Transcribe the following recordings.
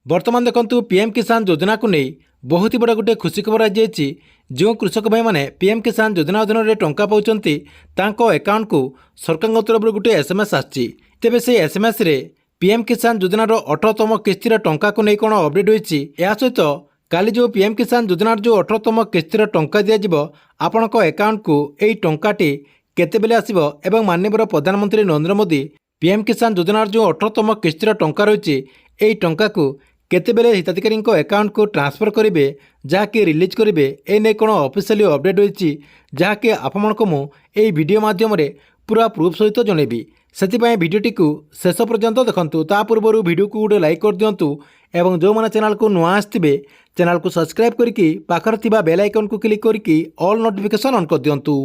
बर्तमान देखंतु पीएम किसान योजना को नहीं बहुत ही बड़ा गोटे खुशी खबर आज जो कृषक भाई मैंने पीएम किसान योजना अधीन में टंका पाँच अकाउंट को सरकार तरफ गोटे एसएमएस आसी तेज से एसएमएस रे पीएम किसान योजनार 18तम किस्तिर टंका को नहीं कौन अपडेट होती या सहित काली जो पीएम किसान योजनार जो 18तम किस्तिर टंका दिज्व आपण अकाउंट को यही टंकाटी केतेबेले आसिबो एवं माननीय प्रधानमंत्री नरेंद्र मोदी पीएम किसान योजनार जो 18तम किस्तिर टंका रही यही टंका को केतेबेले हिताधिकारी अकाउंट को ट्रांसफर करेंगे जहाँकि रिलीज करेंगे एने कौन ऑफिशियली अपडेट होती जहाँकि आपको मुझे वीडियो माध्यम पूरा प्रूफ सहित जनइबी से भिडटी को शेष पर्यंत देखूँ ता पूर्व वीडियो को गोटे लाइक कर दिंतु एवं जो मैंने चैनल को नुआ आसवे चैनल को सब्सक्राइब करके पाखर थिबा बेल आइकन को क्लिक करके ऑल नोटिफिकेशन ऑन कर दिंतु।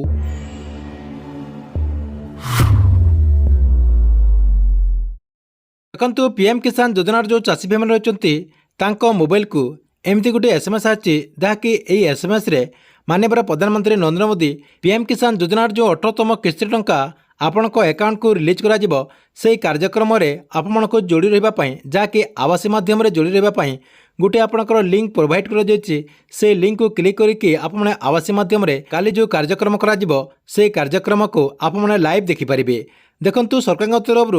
देखो पीएम किसान योजनार जो चाषी भाई मैंने रही मोबाइल को एमती गोटे एसएमएस आछि जहाँकि यही एसएमएस रे माननीय प्रधानमंत्री नरेंद्र मोदी पीएम किसान योजनार जो 18तम किस्ती टंका आपण अकाउंट को रिलीज करा से कार्यक्रम आपण को जोड़ी रही जहाँकि आवासी माध्यम जोड़ी रही गोटे आपणकर लिंक प्रोवाइड कर लिंक को क्लिक करके आपने आवासी माध्यम काली जो कार्यक्रम से कार्यक्रम को आपने लाइव देखिपारे। देखंतु सरकार तरफ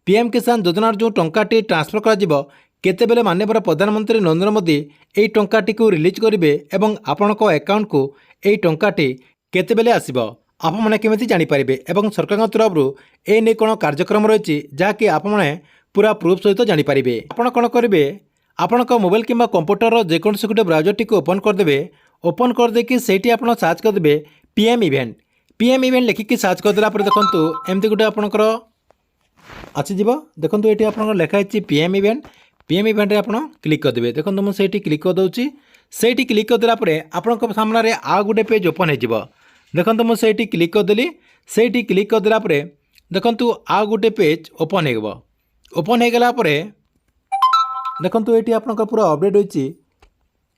पीएम किसान योजनार जो टंकाटी ट्रांसफर करा केतेबेले माननीय प्रधानमंत्री नरेंद्र मोदी यही टंकाटी को रिलीज करेंगे एवं आपण अकाउंट को यही टंकाटी केतेबेले आसिबो आप मैंने केमी जानीपारे एवं सरकार तरफ ए नहीं कौन कार्यक्रम रही जहाँकि आपने पूरा प्रूफ सहित जानीपारे। आपड़ कौन करेंगे आपण मोबाइल किंवा कंप्यूटर जेकोसी गोटे ब्राउजर टी ओपन करदे ओपन करदेकि से आप सर्च करदे पीएम इवेंट लिखिकी सर्च करदेला देखो एमती गोटे आपंकर आसीज देखो ये आप लिखाई पीएम इवेंट आप क्लिक करदे देखो मुझे क्लिक करदे से क्लिक करदेला आपण सामने आ गोटे पेज ओपन हो देखो मुझे क्लिक करदेली से क्लिक करदेला देखो आ गोटे पेज ओपन हो गला देखो ये आप पूरा अपडेट होती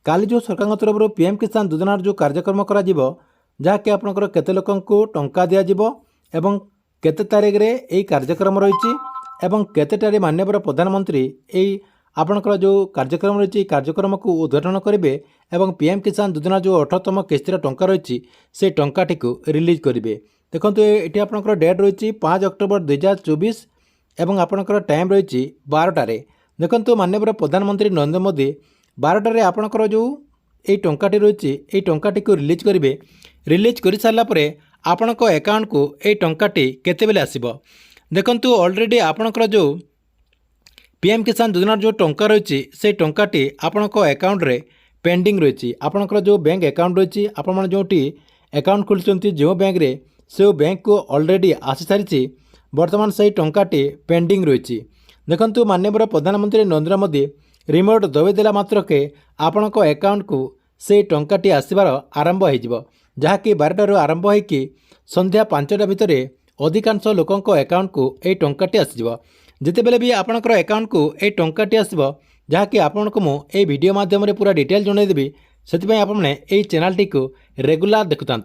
काली जो सरकार तरफ पीएम किसान योजनार जो कार्यक्रम करा जहाँकि आपंकर केते लोक टंका दिज्व एवं केते तारीख रे यही कार्यक्रम रही एवं केतेटारे माननीय प्रधानमंत्री यही आपंकर जो कार्यक्रम रही कार्यक्रम को उद्घाटन करेंगे एवं पीएम किसान योजना जो 18तम किस्तिर टंका रही से टंकाटी को रिलीज करेंगे। देखो ये आपंकर डेट रही 5 अक्टोबर 2024 एवं आपंकर टाइम रही 12टारे देखो माननीय प्रधानमंत्री नरेंद्र मोदी 12टारे आपंकर जो यही टंकाटी रही यही टंकाटी को रिलीज करेंगे रिलीज कर सारापर आपण अकाउंट को यही टंकाटी केतेबेले आसिबो देखंतु ऑलरेडी आपणकर जो पीएम किसान योजनार जो टंका रही से टंकाटी आपण अकाउंट रे पेंडिंग रही आपणकर जो बैंक अकाउंट रही आपण जो अकाउंट खोलुचंती जो बैंक रे से बैंक को ऑलरेडी आसी सारी बर्तमान से टंकाटी पेंडिंग रही देखंतु माननीय प्रधानमंत्री नरेंद्र मोदी रिमोट दबेदेला मात्रके आपण अकाउंट को से टंकाटी आसबार आरंभ हो जहाँकि 12टारू आरंभ होगी संध्या 5टा भितर अधिकांश लोकों अकाउंट को यही टंकाटी आसब जितेबेले भी आपणकर अकाउंट को यही टंकाटी आसब जहाँकि आपको मुझे वीडियो माध्यम पूरा डिटेल जनईदेवी से आपने यही चैनल टी को रेगुलर देखुता।